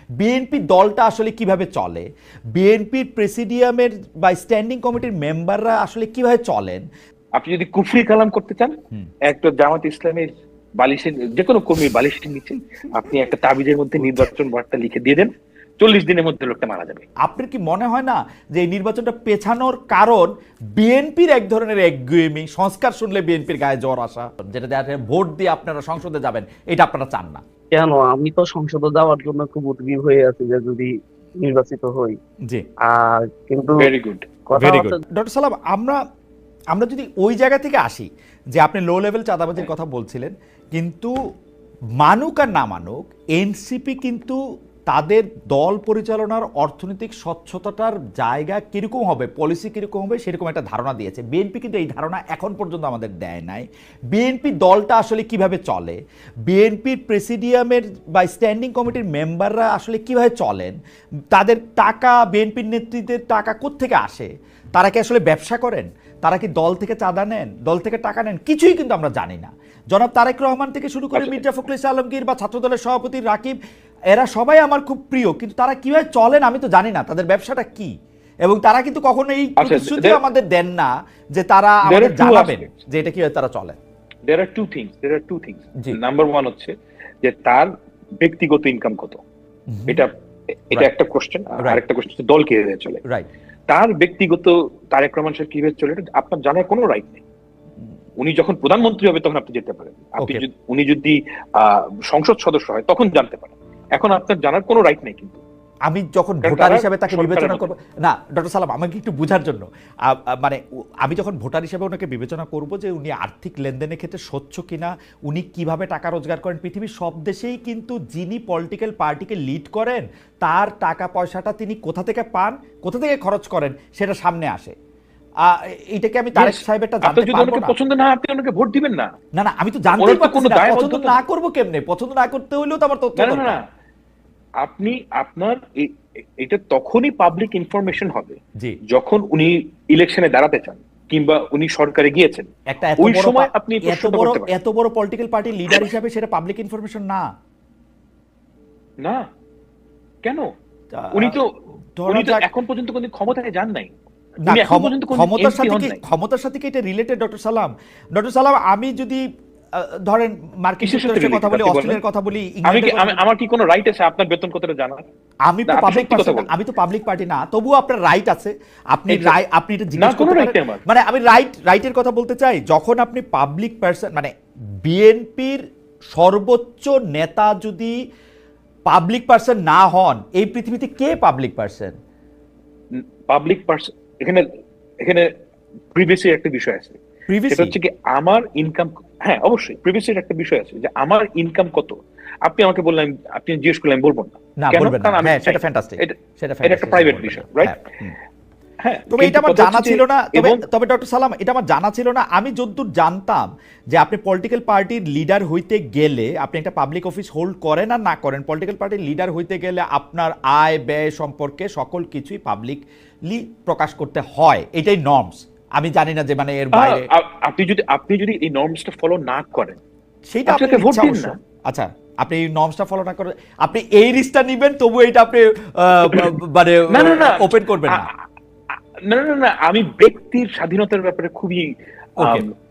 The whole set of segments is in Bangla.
বিএনপি দলটা আসলে কিভাবে চলে, বিএনপির প্রেসিডিয়ামের বা স্ট্যান্ডিং কমিটির মেম্বাররা আসলে কিভাবে চলেন। আপনি যদি কুফরি কালাম করতে চান, একটা জামাত ইসলামের বালিশের, যে কোনো কর্মীর বালিশের নিচে আপনি একটা তাবিজের মধ্যে নির্বাচন বার্তা লিখে দিয়ে দেন, 40 দিনের মধ্যে লোকটা মারা যাবে। আপনার কি মনে হয় না যে এই নির্বাচনটা পেছানোর কারণ বিএনপির এক ধরনের একগুয়েমি, সংস্কার শুনলে বিএনপির গায়ে জ্বর আসা, যেটা ভোট দিয়ে আপনারা সংসদে যাবেন, এটা আপনারা চান না? কেন, আমি তো সংসদে যাওয়ার জন্য খুব উদ্গ্রীব হয়ে আছি যে যদি নির্বাচিত হই। জি, আর কিন্তু ভেরি গুড, কথা ভেরি গুড। হচ্ছে, ডক্টর সালাম, আমরা যদি ওই জায়গা থেকে আসি যে আপনি লো লেভেল চাঁদাবাজির কথা বলছিলেন, কিন্তু মানুক আর না মানুক, এনসিপি কিন্তু তাদের দল পরিচালনার অর্থনৈতিক স্বচ্ছতাটার জায়গা কিরকম হবে, পলিসি কিরকম হবে, সেরকম একটা ধারণা দিয়েছে। বিএনপি কিন্তু এই ধারণা এখন পর্যন্ত আমাদের দেয় নাই। বিএনপি দলটা আসলে কিভাবে চলে, বিএনপির প্রেসিডিয়ামের বা স্ট্যান্ডিং কমিটির মেম্বাররা আসলে কিভাবে চলেন, তাদের টাকা, বিএনপির নেতৃত্বের টাকা কোত্থেকে আসে, তারা কি আসলে ব্যবসা করেন, তারা কি দল থেকে চাঁদা নেন, দল থেকে টাকা নেন, কিছুই কিন্তু আমরা জানি না। জনাব তারেক রহমান থেকে শুরু করে মির্জা ফখরুল ইসলাম আলমগীর বা ছাত্রদলের সভাপতি রাকিব, এরা সবাই আমার খুব প্রিয়, কিন্তু তারা কিভাবে চলেন আমি তো জানি না, তাদের ব্যবসাটা কি। এবং তারা কিন্তু কখনো এই প্রতিশ্রুতি আমাদের দেন না যে তারা আমাদের জানাবেন যে এটা কিভাবে তারা চলে। there are two things. Number 1 হচ্ছে যে তার ব্যক্তিগত ইনকাম কত, এটা একটা কোশ্চেন। আর একটা কোশ্চেন দল কিভাবে চলে। রাইট। তার ব্যক্তিগত তারেক রহমান সাহেব কিভাবে চলে এটা আপনার জানার কোনো রাইট নেই। উনি যখন প্রধানমন্ত্রী হবে তখন আপনি যেতে পারেন, উনি যদি সংসদ সদস্য হয় তখন জানতে পারেন। এখন আপনার জানার কোনো রাইট নেই। কিন্তু আমি যখন ভোটার হিসেবে তাকে বিবেচনা করব না, ডক্টর সালাম আমাকে একটু বোঝার জন্য, মানে আমি যখন ভোটার হিসেবে ওনাকে বিবেচনা করব যে উনি আর্থিক লেনদেনের ক্ষেত্রে স্বচ্ছ কিনা, উনি কিভাবে টাকা রোজগার করেন, পৃথিবীর সব দেশেই কিন্তু যিনি পলিটিক্যাল পার্টিকে লিড করেন তার টাকা পয়সাটা তিনি কোথা থেকে পান, কোথা থেকে খরচ করেন, সেটা সামনে আসে। এইটাকে আমি তারেক সাহেবেরটা জানতে পারবো না। পছন্দ না আপনি ওনাকে ভোট দিবেন না। না না, আমি তো জানতেই পারছি না, পছন্দ না করব কেমনে, পছন্দ না করতে হইলেও তো আমার তথ্য দরকার। আপনি আপনার এটা তখনই পাবলিক ইনফরমেশন হবে যখন উনি ইলেকশনে দাঁড়াতে চান কিংবা উনি সরকারে গিয়েছেন, ওই সময় আপনি এত বড় পলিটিক্যাল পার্টি লিডার হিসেবে সেটা পাবলিক ইনফরমেশন না। না কেন? উনি তো এখন পর্যন্ত কোনো ক্ষমতায় যান নাই। ক্ষমতার সাথে কি এটা রিলেটেড ডক্টর সালাম? ডক্টর সালাম, আমি যদি ধরেন মার্কিন যুক্তরাষ্ট্রের কথা বলি, অস্ট্রেলিয়ার কথা বলি, আমার কি কোনো রাইট আছে আপনার বেতন কতটা জানার? আমি তো পাবলিক পার্টি না, তবুও আপনার রাইট আছে। আপনি এটা জিজ্ঞেস করতে পারেন। মানে আমি রাইটের কথা বলতে চাই, যখন আপনি পাবলিক পারসন, মানে বিএনপির সর্বোচ্চ নেতা যদি পাবলিক পারসন না হন, এই পৃথিবীতে কে পাবলিক পারসন? পাবলিক পারসন এখানে প্রিভিয়াসের একটা বিষয় আছে। সেটা হচ্ছে কি আমার ইনকাম। হ্যাঁ অবশ্যই প্রিভিয়াসের একটা বিষয় আছে যে আমার ইনকাম কত। আপনি আমাকে বললেন, আপনি জিজ্ঞেস করলেন, বলবো না কেন? কারণ সেটা ফ্যান্টাস্টিক, এটা একটা প্রাইভেট বিষয়, রাইট? হ্যাঁ, তবে এটা আমার জানা ছিল না। তবে ডক্টর সালাম, এটা আমার জানা ছিল না। আমি যতদূর জানতাম যে আপনি পলিটিক্যাল পার্টির লিডার হইতে গেলে, আপনি একটা পাবলিক অফিস হোল্ড করেন আর না করেন, পলিটিক্যাল পার্টির লিডার হইতে গেলে আপনার আয় ব্যয় সম্পর্কে সকল কিছুই পাবলিকলি প্রকাশ করতে হয়, এটাই নর্মস। আমি জানি না যে মানে এর বাইরে আপনি যদি এই নর্মসটা ফলো না করেন, সেটা আপনাকে ভোট দিন না। আচ্ছা, আপনি এই নর্মসটা ফলো না করেন, আপনি এই রিস্কটা নেবেন, তবু এটা আপনি মানে ওপেন করবেন না। না, আমি ব্যক্তির স্বাধীনতার ব্যাপারে খুবই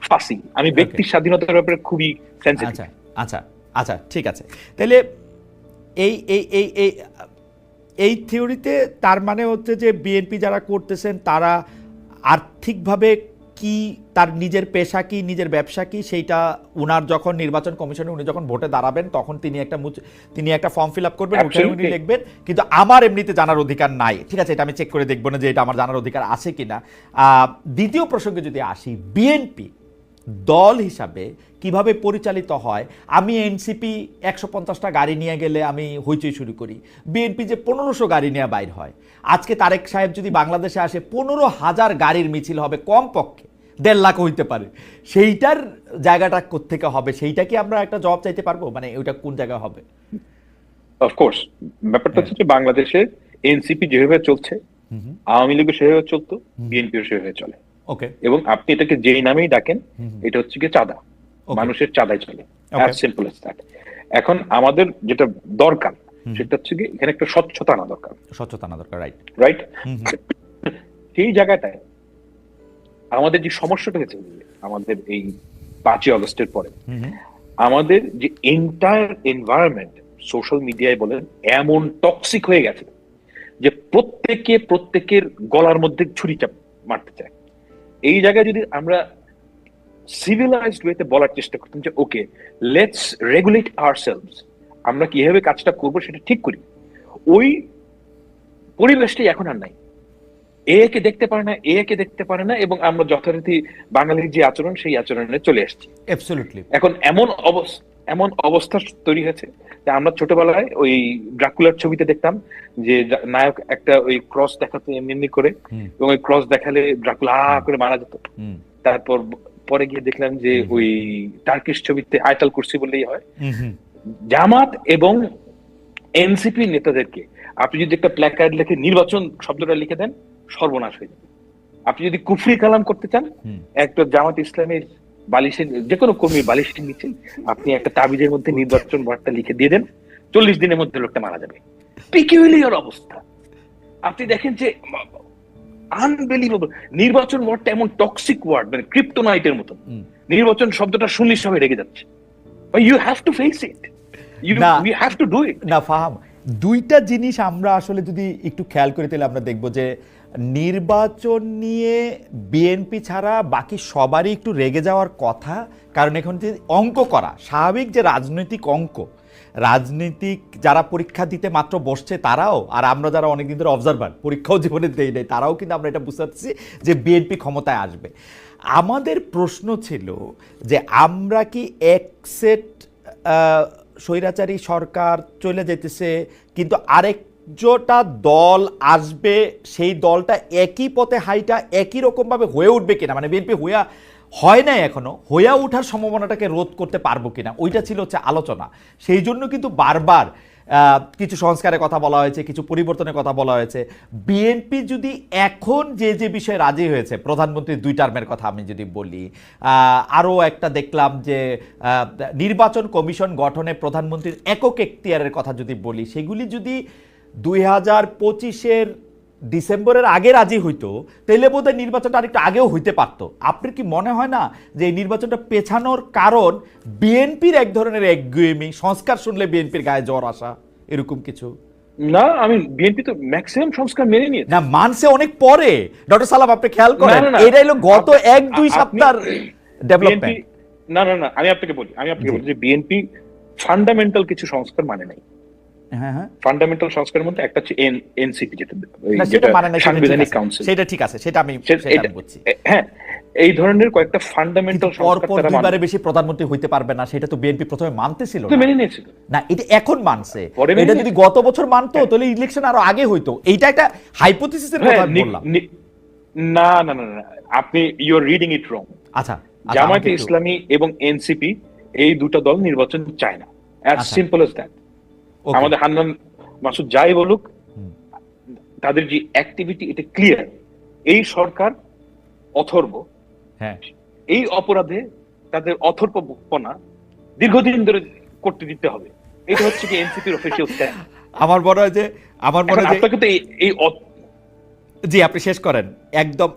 ফাসি। আমি ব্যক্তির স্বাধীনতার ব্যাপারে খুবই সেনসিটিভ। আচ্ছা ঠিক আছে। তাহলে এই থিওরিতে তার মানে হচ্ছে যে বিএনপি যারা করতেছেন তারা আর্থিকভাবে কি, তার নিজের পেশা কি, নিজের ব্যবসা কি, সেইটা উনার যখন নির্বাচন কমিশনে উনি যখন ভোটে দাঁড়াবেন তখন তিনি একটা ফর্ম ফিল আপ করবেন, উনি লিখবেন, কিন্তু আমার এমনিতে জানার অধিকার নাই। ঠিক আছে, এটা আমি চেক করে দেখবো না যে এটা আমার জানার অধিকার আছে কিনা। দ্বিতীয় প্রসঙ্গে যদি আসি, বিএনপি দল হিসাবে কিভাবে পরিচালিত হয়। আমি এনসিপি 150টা গাড়ি নিয়ে গেলে আমি হইচই শুরু করি, বিএনপি যে 1500 গাড়ি নিয়ে বাইর হয়। আজকে তারেক সাহেব যদি বাংলাদেশে আসে, 15,000 গাড়ির মিছিল হবে, কমপক্ষে 1.5 লাখ হইতে পারে। সেইটার জায়গাটা কোত্থেকে হবে, সেইটা কি আমরা একটা জবাব চাইতে পারবো? মানে ওইটা কোন জায়গায় হবে? অফকোর্স ব্যাপারটা হচ্ছে বাংলাদেশে এনসিপি যেভাবে চলছে, আওয়ামী লীগ সেভাবে চলতো, বিএনপিও সেভাবে চলে। ওকে, এবং আপনি এটাকে যেই নামেই ডাকেন, এটা হচ্ছে কি চাঁদা, মানুষের চাঁদাই চলে, অ্যাজ সিম্পল অ্যাজ দ্যাট। এখন আমাদের যেটা দরকার সেটা হচ্ছে কি এখানে একটা স্বচ্ছতা আনা দরকার, স্বচ্ছতা আনা দরকার, রাইট। রাইট? সেই জায়গাটায় আমাদের যে সমস্যাটা হয়েছে আমাদের এই 5ই আগস্টের পরে, আমাদের যে এন্টায়ার এনভায়রনমেন্ট সোশ্যাল মিডিয়ায় বলেন এমন টক্সিক হয়ে গেছে যে প্রত্যেকের গলার মধ্যে ছুরি চাপ মারতে চায়। এই জায়গায় যদি আমরা সিভিলাইজড ওয়েতে বলার চেষ্টা করতাম যে ওকে লেটস রেগুলেট আওয়ারসেলভস, আমরা কিভাবে কাজটা করবো সেটা ঠিক করি, ওই পরিবেশটাই এখন আর নাই। একে দেখতে পারে না এবং আমরা যথারীতি বাঙালির যে আচরণ সেই আচরণে চলে আসছি। অ্যাবসলিউটলি। এখন এমন অবস্থা তৈরি হয়েছে যে আমরা ছোটবেলায় ওই ড্রাকুলার ছবিতে দেখতাম যে নায়ক একটা ওই ক্রস দেখাতো এমনি করে, এবং ওই ক্রস দেখালে ড্রাকুলা করে মারা যেত। তারপর পরে গিয়ে দেখলাম যে ওই টার্কিশ ছবিতে আয়তাল কুরসি বললেই হয়। জামাত এবং এনসিপি নেতাদেরকে আপনি যদি একটা প্ল্যাকার্ড লিখে নির্বাচন শব্দটা লিখে দেন, সর্বনাশ হয়ে যাবে। আপনি যদি কুফরি কালাম করতে চান, একটা জামাত ইসলামের বালিশের যে কোনো কর্মীর বালিশের নিচে আপনি একটা তাবিজের মধ্যে নির্বাচন বার্তা লিখে দিয়ে দেন, 40 দিনের মধ্যে লোকটা মারা যাবে। পিকিউলিয়ার অবস্থা। আপনি দেখেন যে আনবিলিভেবল, নির্বাচন ওয়ার্ডটা এমন টক্সিক ওয়ার্ড, মানে ক্রিপ্টোনাইটের মতো। নির্বাচন শব্দটা শুনলে সবাই রেগে যাচ্ছে। You have to face it, you have to do it. না ফাহাম, দুইটা জিনিস আমরা আসলে যদি একটু খেয়াল করি তাহলে আমরা দেখব যে নির্বাচন নিয়ে বিএনপি ছাড়া বাকি সবারই একটু রেগে যাওয়ার কথা। কারণ এখন যে অঙ্ক করা স্বাভাবিক, যে রাজনৈতিক অঙ্ক, রাজনীতিক যারা পরীক্ষা দিতে মাত্র বসছে তারাও, আর আমরা যারা অনেকদিন ধরে অবজারভার পরীক্ষাও জীবনে দেই নাই, তারাও কিন্তু আমরা এটা বুঝতে পারছি যে বিএনপি ক্ষমতায় আসবে। আমাদের প্রশ্ন ছিল যে আমরা কি একসেট স্বৈরাচারী সরকার চলে যেতেছে, কিন্তু আরেকটা দল আসবে, সেই দলটা একই পথে হাইটা একই রকমভাবে হয়ে উঠবে কিনা, মানে বিএনপি হয় নাই এখনো, হইয়া ওঠার সম্ভাবনাটাকে রোধ করতে পারবো কিনা, ওইটা ছিল হচ্ছে আলোচনা। সেই জন্য কিন্তু বারবার কিছু সংস্কারের কথা বলা হয়েছে, কিছু পরিবর্তনের কথা বলা হয়েছে। বিএনপি যদি এখন যে বিষয়ে রাজি হয়েছে, প্রধানমন্ত্রীর 2 টার্মের কথা আমি যদি বলি, আরও একটা দেখলাম যে নির্বাচন কমিশন গঠনে প্রধানমন্ত্রীর একক এখতিয়ারের কথা যদি বলি, সেগুলি যদি 2025-এর ডিসেম্বরের আগে রাজি হইতো, তাহলে বোধহয় নির্বাচনটা আরেকটু আগেও হইতে পারতো। আপনার কি মনে হয় না যে এই নির্বাচনটা পেছানোর কারণ বিএনপির এক ধরনের একগুয়েমি, সংস্কার শুনলে বিএনপির গায়ে জ্বর আসা, এরকম কিছু? না, আমি বিএনপি তো ম্যাক্সিমাম সংস্কার মেনে নিয়েছে। না, মানছে অনেক পরে। ডক্টর সালাম, আপনি খেয়াল করেন, এটা হলো গত 1-2 সপ্তাহের ডেভেলপমেন্ট। না, আমি আপনাকে বলি যে বিএনপি ফান্ডামেন্টাল কিছু সংস্কার মানে নাই। ফান্ডামেন্টাল সংস্কারের মধ্যে একটা হচ্ছে এনসিপি, যেটা সাংবিধানিক কাউন্সিল, সেটা ঠিক আছে, সেটা আমি বলছি। হ্যাঁ, এই ধরনের কয়েকটা ফান্ডামেন্টাল সংস্কার তারা দুইবারে বেশি প্রধানমন্ত্রী হইতে পারবে না, সেটা তো বিএনপি প্রথমে মানতেছিল না, মেনে নিয়েছিল না, এটা এখন মানছে। এটা যদি গত বছর মানতো তাহলে ইলেকশন আরো আগে হইতো। এইটা একটা হাইপোথিসিসের কথা বললাম। না, আপনি ইউ আর রিডিং ইট রং। আচ্ছা, জামায়াতে ইসলামী এবং এনসিপি এই দুটো দল নির্বাচন চায় না, অ্যাজ সিম্পল অ্যাজ দ্যাট। আমাদের হান্নান মাসুদ যাই বলুক, তাদের যে অ্যাক্টিভিটি এটা ক্লিয়ার। এই সরকার অথর্ব, এই অপরাধে তাদের অথর্বপনা দীর্ঘদিন ধরে করতে দিতে হবে। এটা হচ্ছে কি এনসিপির অফিসিয়াল স্ট্যান্ড। আমার মনে হয় যে আপনাকে তো এই জি, আপনি শেষ করেন, একদম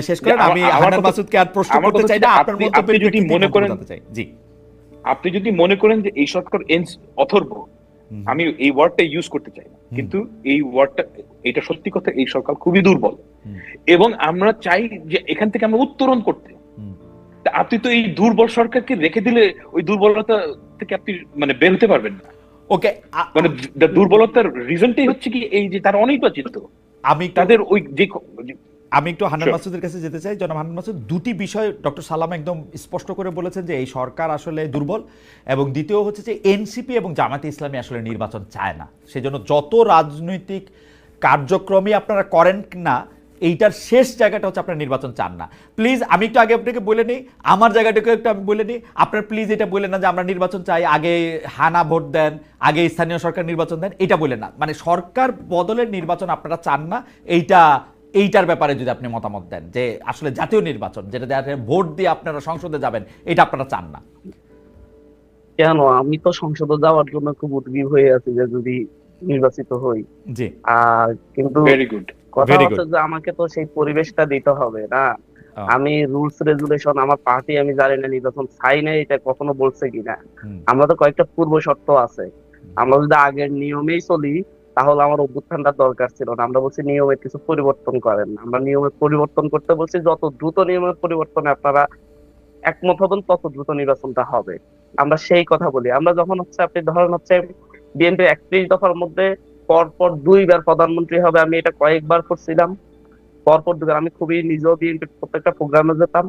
শেষ করেন। আমি হান্নান মাসুদকে আর প্রশ্ন করতে চাই না, আপনার মন্তব্য যদি মনে করেন, জি, আপনি যদি মনে করেন যে এই সরকার অথর্ব, আমি এই ওয়ার্ডটা ইউজ করতে চাই না, কিন্তু এই ওয়ার্ডটা, এটা সত্যি কথা, এই সরকার খুবই দুর্বল এবং আমরা চাই যে এখান থেকে আমরা উত্তরণ করতে। আপনি তো এই দুর্বল সরকারকে রেখে দিলে ওই দুর্বলতা থেকে আপনি মানে বের হতে পারবেন না। ওকে, মানে দুর্বলতার রিজনটাই হচ্ছে কি এই যে তারা অনির্বাচিত। আমি একটু হান্নান মাসুদের কাছে যেতে চাই। জনাব হান্নান মাসুদ, 2টি বিষয় ডক্টর সালাম একদম স্পষ্ট করে বলেছেন যে এই সরকার আসলে দুর্বল, এবং দ্বিতীয় হচ্ছে যে এনসিপি এবং জামায়াতে ইসলামী আসলে নির্বাচন চায় না। সেজন্য যত রাজনৈতিক কার্যক্রমই আপনারা করেন না, এইটার শেষ জায়গাটা হচ্ছে আপনার নির্বাচন চান না। প্লিজ, আমি একটু আগে আপনাকে বলে নিই, আমার জায়গাটাকে একটু আমি বলে নিই। আপনার প্লিজ এটা বললেন না যে আমরা নির্বাচন চাই, আগে হানা ভোট দেন, আগে স্থানীয় সরকার নির্বাচন দেন, এটা বললেন না। মানে সরকার বদলের নির্বাচন আপনারা চান না, এইটার ব্যাপারে যদি আপনি মতামত দেন যে আসলে জাতীয় নির্বাচন, যেটা ভোট দিয়ে আপনারা সংসদে যাবেন, এটা আপনারা চান না কেন? আমি তো সংসদে যাওয়ার জন্য খুব উদ্গ্রীব হয়ে আছি যে যদি নির্বাচিত হই। জি, কিন্তু ভেরি গুড। কথা ভেরি হচ্ছে গুড। যে আমাকে তো সেই পরিবেশটা দিতে হবে না। আমি রুলস রেগুলেশন আমার পার্টি আমি জানি না নির্বাচন চাই না এটা কখনো বলছে কিনা। আমরা তো কয়েকটা পূর্ব শর্ত আছে। আমরা যদি আগের নিয়মেই চলি তাহলে আমার অভ্যুত্থানটা দরকার ছিল না। আমরা বলছি নিয়মের কিছু পরিবর্তন করেন, আমরা নিয়মের পরিবর্তন করতে বলছি, যত দ্রুত নিয়মের পরিবর্তনে আপনারা একমত হবেন তত দ্রুত নির্বাচনটা হবে। আমরা সেই কথা বলি। আমরা যখন হচ্ছে আপনি ধরেন হচ্ছে বিএনপি 31 দফার মধ্যে পরপর 2বার প্রধানমন্ত্রী হবে, আমি এটা কয়েকবার করছিলাম, পরপর 2বার। আমি খুবই নিজেও বিএনপির প্রত্যেকটা প্রোগ্রামে যেতাম।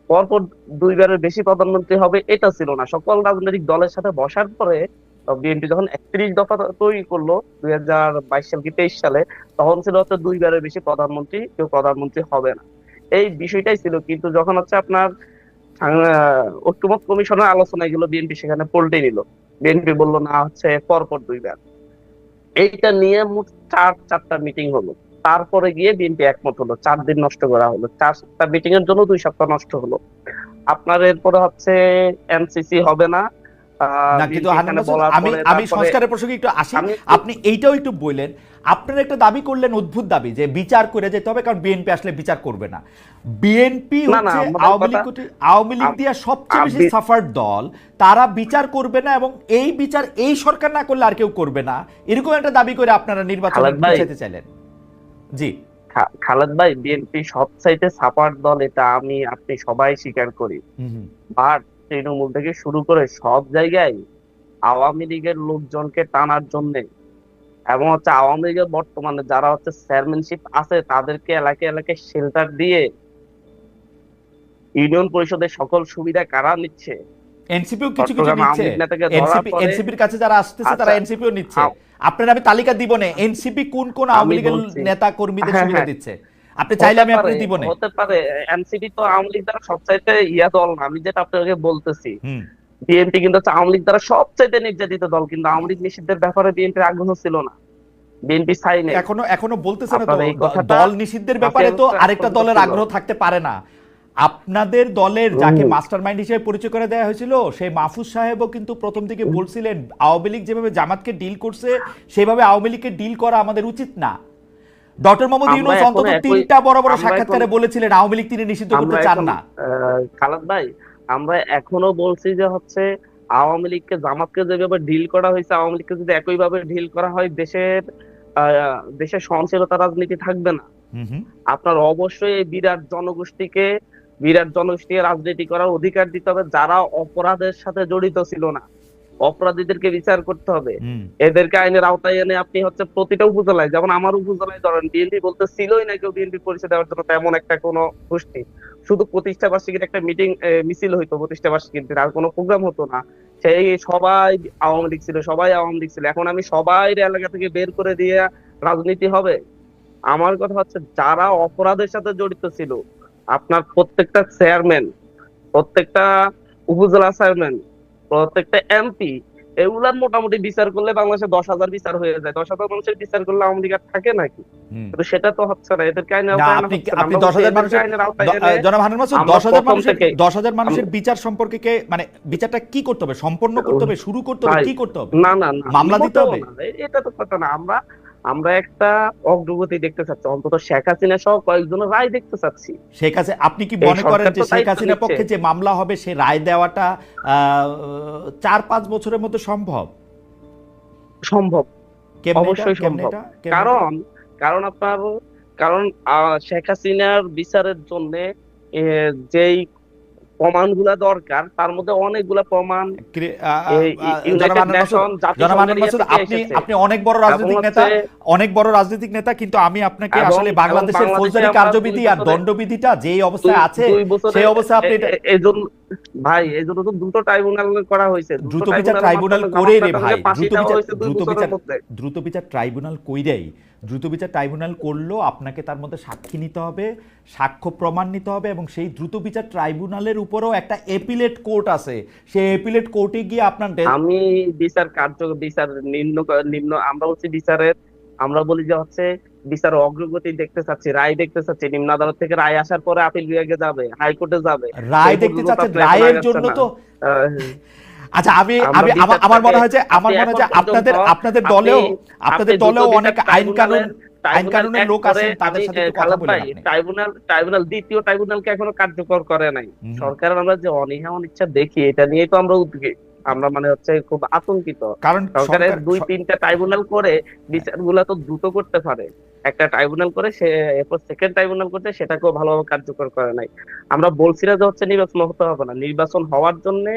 পরপর 2বারের বেশি প্রধানমন্ত্রী হবে এটা ছিল না। সকল রাজনৈতিক দলের সাথে বসার পরে বিএনপি যখন 31 দফা তৈরি করলো 2022 সাল কি 23 সালে, তখন ছিল হচ্ছে 2বারের বেশি প্রধানমন্ত্রী কেউ প্রধানমন্ত্রী হবে না, এই বিষয়টাই ছিল। কিন্তু যখন হচ্ছে আপনার ঐক্যমত কমিশনের আলোচনায় গেল, বিএনপি সেখানে পল্টে নিল। বিএনপি বললো না হচ্ছে পরপর 2বার। এইটা নিয়ে মোট চারটা মিটিং হলো। তারপরে গিয়ে বিএনপি একমত হলো, 4 দিন নষ্ট করা হলো, 4টা মিটিং এর জন্য 2 সপ্তাহ নষ্ট হলো। আপনার এরপরে হচ্ছে এনসিসি হবে না, না, কিন্তু বিএনপি হান্নান এখানে মাসুদ, বলার আমি পরে আমি তারপরে সংস্কারের প্রসঙ্গে একটু আসি। আমি আপনি এইটাও একটু বললেন, আপনারা একটা দাবি করলেন, অদ্ভুত দাবি, যে বিচার করে যেতে হবে কারণ বিএনপি আসলে বিচার করবে না। বিএনপি না না হচ্ছে আমাদের কথা আওয়ামী লীগ দিয়ে সবচেয়ে বেশি সাফার দল, তারা বিচার করবে না এবং এই বিচার এই সরকার না করলে আর কেউ করবে না, এরকম একটা দাবি করে আপনারা নির্বাচন খালেদ ভাই, পৌঁছাতে চাইলেন। জি, খালেদ ভাই, বিএনপি সবচাইতে সাপার দল, এটা আমি আপনি সবাই স্বীকার করি। বাট তৃণমূল থেকে শুরু করে সব জায়গায় আওয়ামী লীগের লোকজনকে টানার জন্য এবং হচ্ছে আওয়ামী লীগের বর্তমানে যারা হচ্ছে চেয়ারম্যানশিপ আছে তাদেরকে এলাকায় এলাকায় শেল্টার দিয়ে ইউনিয়ন পরিষদের সকল সুবিধা কারা নিচ্ছে? এনসিপিও কিছু কিছু চট্টগ্রাম আওয়ামী নিচ্ছে। লীগ নেতাকে ধরার পরে এনসিপির কাছে যারা আসতেছে তারা আচ্ছা, এনসিপিও নিচ্ছে। আ- আপনার আমি তালিকা দিব না এনসিপি কোন কোন আওয়ামী আমি লীগের বলছি, নেতা কর্মীদের হ্যাঁ সুবিধা হ্যাঁ, দিচ্ছে, আপনি চাইলে আমি আপনাকে দিব না। হতে পারে। এনসিপি তো আওয়ামী লীগ দ্বারা সবচাইতে দল না, আমি যেটা আপনাকে বলতেছি। হুম, বিএনপি কিন্তু হচ্ছে আওয়ামী লীগ দ্বারা সবচাইতে নির্যাতিত দল, কিন্তু আওয়ামী লীগ নিষিদ্ধের ব্যাপারে বিএনপির আগ্রহ ছিল না, বিএনপি চাই নাই। এখনো এখনো বলতেছে না তো, আপনার এই কথাটা দল নিষিদ্ধের ব্যাপারে তো হাসিয়ার আরেকটা পর্যন্ত দলের ছিল। আগ্রহ থাকতে পারে না। আপনাদের দলের যাকে মাস্টারমাইন্ড হিসেবে পরিচয় করে দেওয়া হয়েছিল সেই মাহফুজ সাহেবও কিন্তু প্রথম দিকে বলছিলেন আওয়ামী লীগ যেভাবে জামাতকে ডিল করছে সেভাবে আওয়ামী লীগকে ডিল করা আমাদের উচিত না। ডক্টর মোহাম্মদ আমরা ইউনূস এখন অন্তত একই 3টা বড় বড় আমরা সাক্ষাৎকারে এখন বলেছিলেন আওয়ামী লীগ তিনি নিষিদ্ধ করতে আমরা চান এখন না। খালেদ ভাই, আমরা এখনো বলছি যে হচ্ছে আওয়ামী লীগকে জামাতকে যেভাবে ডিল করা হয়েছে, আওয়ামী লীগকে যদি একইভাবে ডিল করা হয় দেশের সহনশীলতা রাজনীতি থাকবে না। হুম হুম, আপনার অবশ্যই এই বিরাট জনগোষ্ঠীকে রাজনীতি করার অধিকার দিতে হবে। যারা অপরাধের সাথে জড়িত ছিল না, অপরাধীদেরকে বিচার করতে হবে, হুম, এদেরকে আইনের আওতায় এনে আপনি হচ্ছে প্রতিটা উপজেলায়, যেমন আমার উপজেলায় ধরেন বিএনপি বলতে ছিলই না কেউ বিএনপি পরিচয় দেওয়ার জন্য তেমন একটা কোনো গোষ্ঠী। শুধু প্রতিষ্ঠা বার্ষিকীর একটা মিছিল হইতো, প্রতিষ্ঠা বার্ষিকীর আর কোনো প্রোগ্রাম হতো না। সেই সবাই আওয়ামী লীগ ছিল, সবাই আওয়ামী লীগ ছিল। এখন আমি সবাই এলাকা থেকে বের করে দিয়ে রাজনীতি হবে? আমার কথা হচ্ছে যারা অপরাধের সাথে জড়িত ছিল, আপনার প্রত্যেকটা চেয়ারম্যান, প্রত্যেকটা উপজেলা চেয়ারম্যান, প্রত্যেকটা এমপি, এগুলার মোটামুটি বিচার করলে বাংলাদেশে 10,000 বিচার হয়ে যায়। 10,000 মানুষের বিচার করলে আওয়ামী লীগ আর থাকে নাকি? হুম। কিন্তু সেটা তো হচ্ছে না, এদেরকে আইনের না, আওতায় আনা আপনি হচ্ছে না। আপনি আমরা বলছি 10,000 এদেরকে মানুষের আইনের আওতায় এনে জনাব হান্নান মাসুদ, আমরা প্রথম থেকে 10,000 মানুষের বিচার সম্পর্কে মানে বিচারটা কি করতে হবে, সম্পন্ন করতে হবে, শুরু করতে হবে, ভাই, কি করতে হবে? না না না, মামলা দিতে মোটেও হবে? না। এটা তো কথা না। আমরা একটা অগ্রগতি দেখতে চাচ্ছি, অন্তত শেখ হাসিনা সহ কয়েকজনের রায় দেখতে চাচ্ছি। শেখ হাসিনা, আপনি কি এই মনে করেন সরকার যে তো শেখ দায়িত্ব হাসিনার নিচ্ছে। পক্ষে যে মামলা হবে সে রায় দেওয়াটা 4-5 বছরের মধ্যে সম্ভব? সম্ভব, কেমনে এটা? অবশ্যই কেমনে সম্ভব। এটা? কেমনে এটা? কারণ কারণ আপনার কারণ শেখ হাসিনার বিচারের জন্য যেই প্রমাণগুলা দরকার তার মধ্যে অনেকগুলা প্রমাণ এই জনাব ইউনাইটেড হান্নান মাসুদ, নেশন জনাব হান্নান জাতিসংঘের ইয়ে মাসুদ, থেকে আপনি এসেছে। আপনি অনেক বড় এবং রাজনৈতিক নেতা, অনেক বড় রাজনৈতিক নেতা, কিন্তু আমি আপনাকে এবং আসলে বাংলাদেশের বাংলাদেশে ফৌজদারি আমরা কার্যবিধি 2 আর বছরে দণ্ডবিধিটা যেই অবস্থায় আছে 2 বছরে সেই অবস্থায় আপনি এটা এই জন্য ভাই, এই জন্য তো দুটো ট্রাইব্যুনাল করা হয়েছে। দুটো দ্রুত বিচার ট্রাইব্যুনালের ট্রাইব্যুনাল মাধ্যমে করে রে জামাত ভাই, নেতাকে ফাঁসি দেওয়া হয়েছে 2 বছরের মধ্যে। দ্রুত বিচার ট্রাইব্যুনাল কইরাই, দ্রুত বিচার ট্রাইব্যুনাল করলো আপনাকে তার মধ্যে সাক্ষী নিতে হবে, সাক্ষ্য প্রমাণ নিতে হবে, এবং সেই দ্রুত বিচার ট্রাইব্যুনালের উপরেও একটা এপিলেট কোর্ট আছে, সেই এপিলেট কোর্টে গিয়ে আপনার আমি বিচার নিম্ন আমরা বলছি বিচারের, আমরা বলি যে হচ্ছে বিচার অগ্রগতি দেখতে চাচ্ছি, রায় দেখতে চাচ্ছি। নিম্ন আদালত থেকে রায় আসার পরে আপিল বিভাগে যাবে, হাইকোর্টে যাবে। রায় এই দেখতে পর্যন্ত চাচ্ছেন, তো এখন রায়ের আগাচ্ছে জন্য না। তো আহ, আচ্ছা আমি আমরা আমি বিচার আমার মনে থেকে- হয় যে আপনি এখন আপনাদের পর্যন্ত আপনাদের আপনি- দলেও আপনি দ্রুত অনেক বিচার আইন কানুন ট্রাইব্যুনাল লোক করে আছেন, তাদের সাথে একটু কথা খালেদ বলেন ভাই, আপনি। ট্রাইব্যুনাল দ্বিতীয় ট্রাইব্যুনালকে এখনো কার্যকর করে নাই। হুম। সরকারের আমরা যে অনীহা অনিচ্ছা দেখি, এটা নিয়ে তো আমরা উদ্বিগ্ন, আমরা মানে হচ্ছে খুব আতঙ্কিত। কারণ সরকারের সরকার 2-3টা ট্রাইব্যুনাল করে বিচারগুলো তো দ্রুত করতে পারে। একটা ট্রাইব্যুনাল করে সে এরপর সেকেন্ড ট্রাইব্যুনাল করতে, সেটাকেও ভালোভাবে কার্যকর করে নাই। আমরা বলছি না যে হচ্ছে নির্বাচন হতে হবে না, নির্বাচন হওয়ার জন্য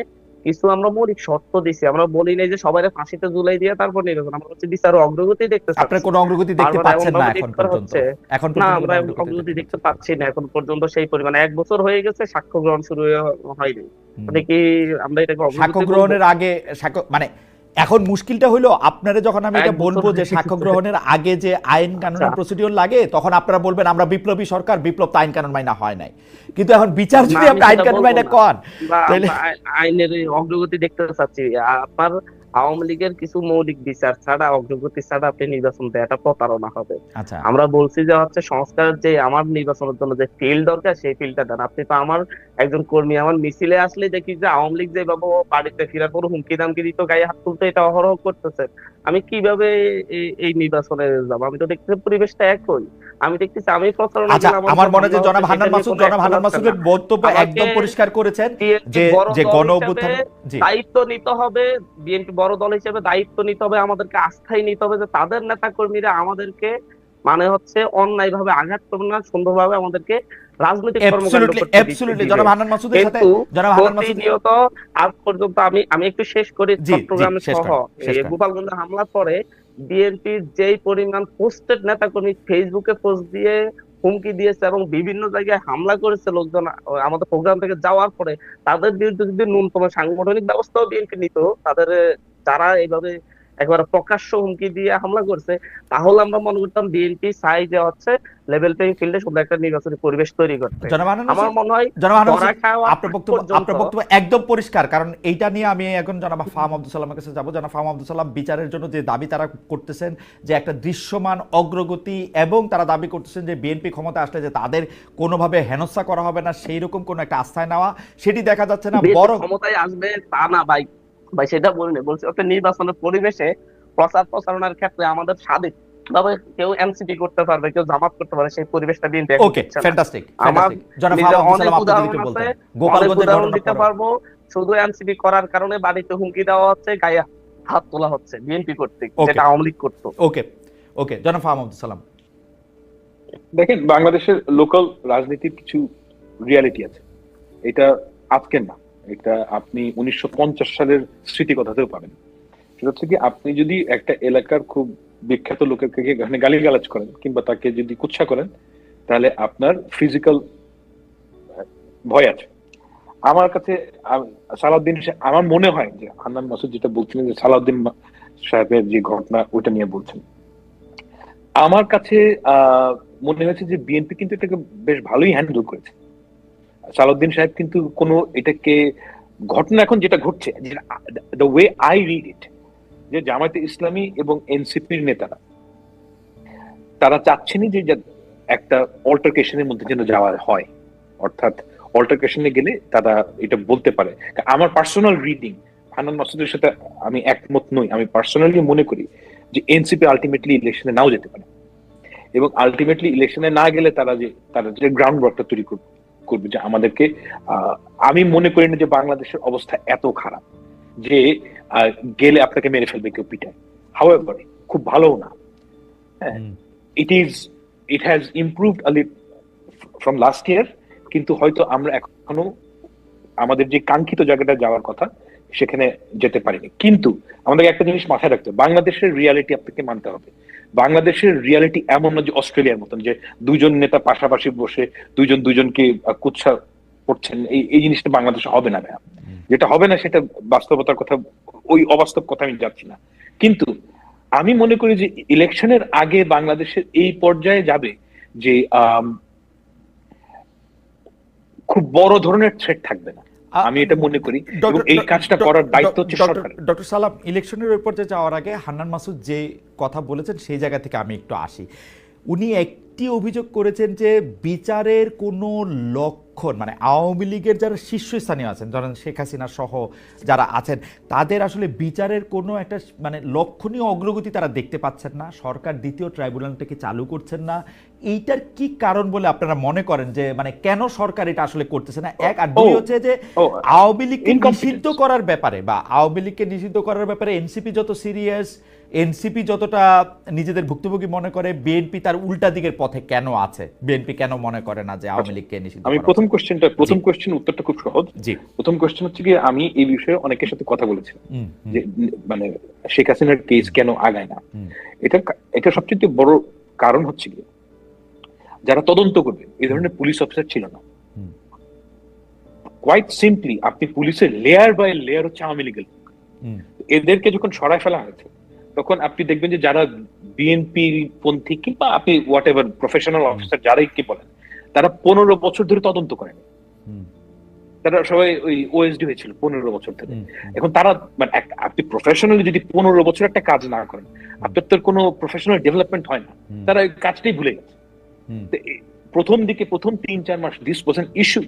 কিছু আমরা মৌলিক শর্ত দিছি। আমরা বলি নাই যে সবাই ফাঁসিতে ঝুলাই দিয়ে তারপর নির্বাচন, আমরা হচ্ছে বিচার ও অগ্রগতি দেখতে আপনার চাচ্ছি। কোনো অগ্রগতি দেখতে বারবার পাচ্ছেন না এমনভাবে এখন ডিট করা পর্যন্ত? হচ্ছে, এখন না পর্যন্ত আমরা কোনো অগ্রগতি দেখতে পাচ্ছেন পাচ্ছি না এখন পর্যন্ত। সেই পরিমাণে 1 বছর হয়ে গেছে, সাক্ষ্য গ্রহণ শুরু হয়নি। হুম। মানে কি আমরা এটাকে সাক্ষ্য অগ্রগতি বলবো? গ্রহণের আগে মানে এখন মুশকিলটা হলো আপনারা যখন আমি এটা 1 বছর বলবো যে হয়ে সাক্ষ্য গেছে। গ্রহণের আগে যে আইন কানুন আচ্ছা। প্রসিডিওর লাগে, তখন আপনারা বলবেন আমরা বিপ্লবী সরকার, বিপ্লব তো আইন কানুন মাইনা হয় নাই। কিন্তু এখন বিচার না, যদি আমি আপনি আইন সেটা কানুন বলবো মাইনা না। কন, তাহলে আমরা আইনের এই অগ্রগতি দেখতে চাচ্ছি। আপনার আওয়ামী লীগের কিছু মৌলিক বিচার ছাড়া, অগ্রগতি ছাড়া আপনি নির্বাচন দেওয়াটা প্রতারণা হবে। আচ্ছা আমরা বলছি যে হচ্ছে সংস্কারের যে আমার নির্বাচনের জন্য যে ফিল্ড দরকার, সেই ফিল্ডটা দেন। আপনি তো আমার একজন কর্মী, আমার মিছিলে আসলে দেখি যে আওয়ামী লীগ যেভাবে বাড়িতে ফেরার পর হুমকি দামকি দিত, গায়ে হাত তুলতো, এটা অহরহ করতেছে। আমি কিভাবে এই নির্বাচনে যাবো? আমি তো দেখতেছি পরিবেশটা একই। আমি দেখতেছি আমি প্রচারণা আচ্ছা করলে আমার মনে হয় যে হামলা জনাব হচ্ছে, হান্নান সেটা নিয়ে মাসুদ কোনো জনাব action হান্নান হচ্ছে মাসুদের না। বক্তব্য আমাকে একদম পরিষ্কার করেছেন বিএনপি যে বড় যে দল গণ হিসেবে অভ্যুত্থান, জি দায়িত্ব নিতে হবে। বিএনপি বড় দল হিসেবে দায়িত্ব নিতে হবে, আমাদেরকে আস্থায় নিতে হবে যে তাদের নেতা কর্মীরা আমাদেরকে মানে হচ্ছে অন্যায় ভাবে আঘাত করবে না, সুন্দরভাবে আমাদেরকে রাজনৈতিক কর্মকাণ্ড করতে অ্যাবসলিউটলি দিবে। জনাব হান্নান মাসুদের সাথে কিন্তু জনাব হান্নান মাসুদ, প্রতিনিয়ত আজ পর্যন্ত আমি একটু শেষ করি জি চট্টগ্রামে শেষ সহ করেন, শেষ করেন। গোপালগঞ্জে হামলার পরে বিএনপির যেই পরিমাণ পোস্টেড নেতা কর্মী ফেসবুকে পোস্ট দিয়ে হুমকি দিয়েছে এবং বিভিন্ন জায়গায় হামলা করেছে লোকজন আমাদের প্রোগ্রাম থেকে যাওয়ার পরে, তাদের বিরুদ্ধে যদি ন্যূনতম সাংগঠনিক ব্যবস্থাও বিএনপি নিত, তাদের যারা এইভাবে একবার প্রকাশ্য হুমকি দিয়ে হামলা করছে, তাহলে আমরা মনে করতাম বিএনপি চাই যে হচ্ছে লেভেল প্লেইং ফিল্ডে শুধু একটা নির্বাচনী পরিবেশ তৈরি করতে। জনাব হান্নান আমার মাসুদ, মনে হয় জনাব হান্নান ধরা মাসুদ, খাওয়া আপনার পর্যন্ত বক্তব্য একদম পরিষ্কার। কারণ এইটা নিয়ে আমি এখন জনাব ফাহাম আব্দুল সালামের কাছে যাবো। জনাব ফাহাম আব্দুল সালাম, বিচারের জন্য যে দাবি তারা করতেছেন যে একটা দৃশ্যমান অগ্রগতি, এবং তারা দাবি করতেছেন যে বিএনপি ক্ষমতা আসলে যে তাদের কোনোভাবে হেনস্থা করা হবে না, সেই রকম কোনো একটা আস্থায় নেওয়া, সেটি দেখা যাচ্ছে না। বিএনপি বড় ক্ষমতায় আসবে তা না ভাই, ভাই সেটা বলিনি, বলছি একটা নির্বাচনের পরিবেশে প্রচারণার ক্ষেত্রে আমাদের স্বাধীন ভাবে কেউ এনসিপি করতে পারবে, কেউ জামাত করতে পারে, সেই পরিবেশটা বিএনপি ওকে ফ্যান্টাস্টিক। আমার জনাব নিজের ফাহাম আব্দুল অনেক সালাম, আপনি যদি উদাহরণ একটু আছে, বলতেন অনেক গোপালগঞ্জের উদাহরণ ঘটনা। দিতে পারবো। শুধু এনসিপি করার কারণে বাড়িতে হুমকি দেওয়া হচ্ছে, গায়ে হাত তোলা হচ্ছে বিএনপি কর্তৃক, Okay. যেটা আওয়ামী লীগ করতো। ওকে ওকে জনাব ফাহাম আব্দুল সালাম। দেখেন, বাংলাদেশের লোকাল রাজনীতির কিছু রিয়ালিটি আছে। এটা আজকের না, এটা আপনি 1950 সালের স্মৃতি কথাতেও পাবেন। সেটা হচ্ছে কি, আপনি যদি একটা এলাকার খুব বিখ্যাত লোকের এখানে গালিগালাজ করেন কিংবা তাকে যদি কুৎসা করেন, তাহলে আপনার ফিজিক্যাল ভয় আছে। আমার কাছে সালাউদ্দিন আমার মনে হয় যে হান্নান মাসুদ যেটা বলছিলেন যে সালাউদ্দিন সাহেবের যে ঘটনা, ওইটা নিয়ে বলছেন, আমার কাছে মনে হয়েছে যে বিএনপি কিন্তু এটাকে বেশ ভালোই হ্যান্ডেল করেছে। সালাউদ্দিন সাহেব কিন্তু কোনো এটাকে ঘটনা এখন যেটা ঘটছে, the way I read it, যে জামায়াতে ইসলামী এবং এনসিপির নেতারা তারা চাচ্ছেনই যে একটা অল্টারকেশনের মধ্যে যেন যাওয়া হয়, অর্থাৎ অল্টারকেশনে গেলে তারা এটা বলতে পারে। আমার পার্সোনাল রিডিং, হান্নান মাসুদের সাথে আমি একমত নই। আমি পার্সোনালি মনে করি যে এনসিপি আলটিমেটলি ইলেকশনে নাও যেতে পারে, এবং আলটিমেটলি ইলেকশনে না গেলে তারা যে গ্রাউন্ড ওয়ার্কটা তৈরি করবে যে আমাদেরকে, আমি মনে করি না যে বাংলাদেশের অবস্থা এত খারাপ যে গেলে আপনাকে মেরে ফেলবে কেউ পিটায়। হাউএভার খুব ভালোও না। হ্যাঁ, it has improved a little from last year, কিন্তু হয়তো আমরা এখনো আমাদের যে কাঙ্ক্ষিত জায়গাটা যাওয়ার কথা সেখানে যেতে পারিনি। কিন্তু আমাদেরকে একটা জিনিস মাথায় রাখতে হবে, বাংলাদেশের রিয়ালিটি আপনাকে মানতে হবে। বাংলাদেশের রিয়ালিটি এমন না যে অস্ট্রেলিয়ার মতন যে দুইজন নেতা পাশাপাশি বসে দুইজনকে কুৎসা করছেন। এই জিনিসটা বাংলাদেশে হবে না ভাইয়া। যেটা হবে না সেটা বাস্তবতার কথা, ওই অবাস্তব কথা আমি যাচ্ছি না। কিন্তু আমি মনে করি যে ইলেকশনের আগে বাংলাদেশের এই পর্যায়ে যাবে যে খুব বড় ধরনের থ্রেট থাকবে না, আমি এটা মনে করি। এবং এই কাজটা করার দায়িত্ব হচ্ছে সরকারের। ডক্টর সালাম, ইলেকশনের ওই পর্যায়ে যাওয়ার আগে হান্নান মাসুদ যে কথা বলেছেন সেই জায়গা থেকে আমি একটু আসি। উনি একটি এইটি অভিযোগ করেছেন যে বিচারের কোনো লক্ষণ, মানে আওয়ামী লীগের যারা শীর্ষস্থানীয় আছেন, ধরেন শেখ হাসিনা সহ যারা আছেন, তাদের আসলে বিচারের কোনো একটা মানে লক্ষণীয় অগ্রগতি তারা দেখতে পাচ্ছেন না, সরকার দ্বিতীয় ট্রাইব্যুনালটাকে চালু করছেন না। এইটার কি কারণ বলে আপনারা মনে করেন, যে মানে কেন সরকার এটা আসলে করতেছে না? এক, আর দুই হচ্ছে যে আওয়ামী লীগকে নিষিদ্ধ করার ব্যাপারে, বা আওয়ামী লীগকে নিষিদ্ধ করার ব্যাপারে এনসিপি যত সিরিয়াস, এনসিপি যতটা নিজেদের ভুক্তভোগী মনে করে, বিএনপি তার উল্টা দিকের পথে কেন আছে? বিএনপি কেন মনে করে না যে আওয়ামী লীগকে নিষিদ্ধ? আমি প্রথম কোশ্চেন উত্তরটা খুব সহজ। জি, প্রথম কোশ্চেন হচ্ছে কি, আমি এই বিষয়ে অনেকের সাথে কথা বলেছি যে মানে শেখ হাসিনার কেস কেন আগায় না। এটা সবচেয়ে বড় কারণ হচ্ছে কি, যারা তদন্ত করবে এই ধরনের পুলিশ অফিসার ছিল না। কোয়াইট সিম্পলি আপনি পুলিশের লেয়ার বাই লেয়ার হচ্ছে আওয়ামী লীগের, এদেরকে যখন সরায় ফেলা হয়েছে তখন আপনি দেখবেন যে যারা বিএনপি পন্থী কিংবা আপনি হোয়াট এভার প্রফেশনাল অফিসার যারাই কি বলেন, তারা 15 বছর ধরে তদন্ত করেন। তারা সবাই ওই ওএসডি হয়েছিল 15 বছর ধরে। এখন তারা মানে আপনি প্রফেশনালি যদি 15 বছর একটা কাজ না করেন, আপনার তো কোনো প্রফেশনাল ডেভেলপমেন্ট হয় না। তারা ওই কাজটাই ভুলে গেছে। প্রথম দিকে প্রথম 3-4 মাস দিস ওয়াজ অ্যান ইস্যু,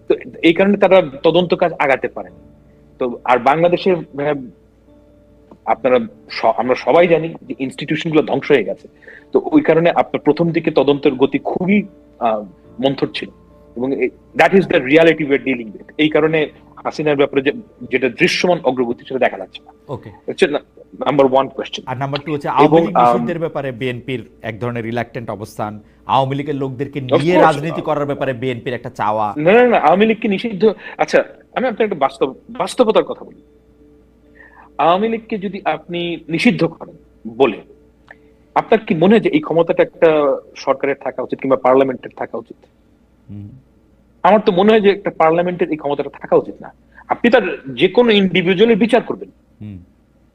তো এই কারণে তারা তদন্ত কাজ আগাতে পারেন। তো আর বাংলাদেশের আপনারা আমরা সবাই জানি যে ইনস্টিটিউশন গুলো ধ্বংস হয়ে গেছে। তো ওই কারণে আপনার প্রথম দিকে তদন্তের গতি খুবই মন্থর ছিল, এবং that is the reality we are dealing with. এই কারণে হাসিনার ব্যাপারে যেটা দৃশ্যমান অগ্রগতি সেটা দেখা যাচ্ছে না। ওকে, হচ্ছে নাম্বার 1 কোশ্চেন। আর নাম্বার 2 হচ্ছে আওয়ামী লীগ নিষিদ্ধের ব্যাপারে বিএনপির এক ধরনের রিল্যাক্টেন্ট অবস্থান, আওয়ামী লীগের লোকদেরকে নিয়ে রাজনীতি করার ব্যাপারে বিএনপির একটা চাওয়া। না না না, আওয়ামী লীগকে নিষিদ্ধ, আচ্ছা আমি আপনার একটা বাস্তবতার কথা বলি। আওয়ামী লীগকে যদি আপনি নিষিদ্ধ করেন বলে, আপনার কি মনে হয় যে এই ক্ষমতাটা একটা সরকারের থাকা উচিত কিংবা পার্লামেন্টের থাকা উচিত? আমার তো মনে হয় যে একটা পার্লামেন্টের এই ক্ষমতাটা থাকা উচিত না। আপনি তার যে কোনো ইন্ডিভিজুয়ালের বিচার করবেন,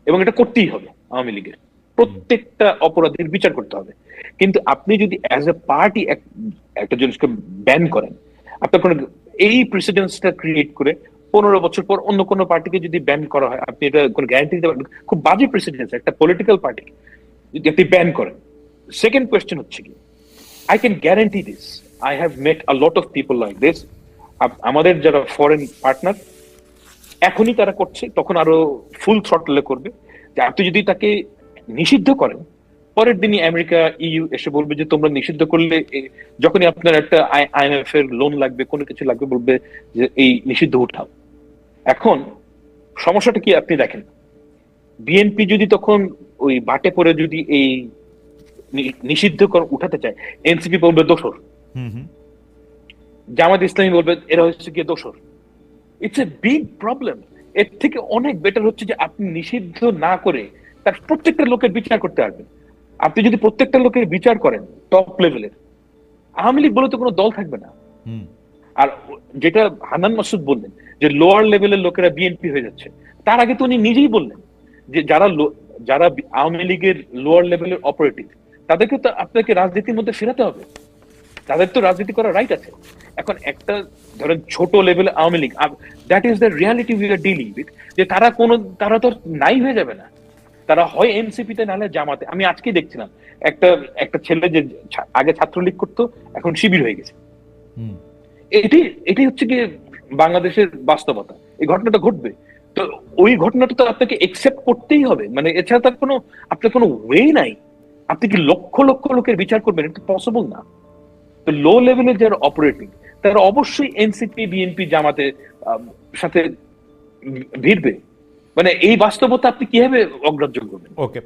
এবং এটা করতেই হবে। আওয়ামী লীগের প্রত্যেকটা অপরাধীর বিচার করতে হবে। কিন্তু আপনি যদি অ্যাজ এ পার্টি একটা জিনিসকে ব্যান করেন, আপনার কোনো এই প্রেসিডেন্সটা ক্রিয়েট করে 15 বছর পর অন্য কোনো পার্টিকে যদি ব্যান করা হয়, আপনি এটা কোনো গ্যারান্টি দিতে পারবেন? খুব বাজে প্রেসিডেন্স একটা পলিটিক্যাল পার্টি যদি আপনি ব্যান করেন। সেকেন্ড কোয়েশ্চেন হচ্ছে কি, I can guarantee this, I have mate a lot of people like this. আমাদের যারা ফরেন পার্টনার এখনই তারা করছে, তখন আরো ফুল থ্রটলে করবে। যে আপনি যদি তাকে নিষিদ্ধ করেন, পরের দিনই আমেরিকা ইইউ এসে বলবে যে তোমরা নিষিদ্ধ করলে, যখনই আপনার একটা আইএমএফ এর লোন লাগবে, কোনো কিছু লাগবে, বলবে যে এই নিষিদ্ধ উঠাও। এখন সমস্যাটা কি আপনি দেখেন, বিএনপি যদি তখন ওই বাটে পড়ে যদি এই নিষিদ্ধ উঠাতে চায়, এনসিপি বলবে দোসর, জামাত ইসলামী বলবে এরা হচ্ছে গিয়ে দোসর। It's a big problem. এর থেকে অনেক বেটার হচ্ছে যে আপনি নিষিদ্ধ না করে তার প্রত্যেকটা লোকের বিচার করতে পারবেন। আপনি যদি প্রত্যেকটা লোকের বিচার করেন টপ লেভেলের, আওয়ামী লীগ বলে তো কোনো দল থাকবে না। আর যেটা হান্নান মাসুদ বললেন যে লোয়ার লেভেলের লোকেরা বিএনপি হয়ে যাচ্ছে, তার আগে তো উনি নিজেই বললেন যে যারা আওয়ামী লীগের লোয়ার লেভেলের অপারেটিভ, তাদেরকে তো আপনাকে রাজনীতির মধ্যে ফেরাতে হবে। তাদের তো রাজনীতি করার রাইট আছে। এখন একটা ধরেন ছোট লেভেলে Awami League, that is the reality we are dealing with, যে তারা তো নাই হয়ে যাবে না। তারা হয় এনসিপি তে, নাহলে জামাতে। আমি আজকে দেখছিলাম একটা ছেলে যে আগে ছাত্রলীগ করতো, এখন শিবির হয়ে গেছে। এটাই হচ্ছে কি বাংলাদেশের বাস্তবতা। এই ঘটনাটা ঘটবে, তো ওই ঘটনাটা তো আপনাকে একসেপ্ট করতেই হবে। মানে এছাড়া তার আপনার কোনো ওয়ে নাই। আপনি কি লক্ষ লক্ষ লোকের বিচার করবেন? এটা পসিবল না। তো লো লেভেলের যারা অপারেটিং, তারা অবশ্যই এনসিপি, বিএনপি, জামাতের সাথে ভিড়বে। মানে এই বাস্তবতা আপনি কিভাবে অগ্রাহ্য করবেন? ওকে।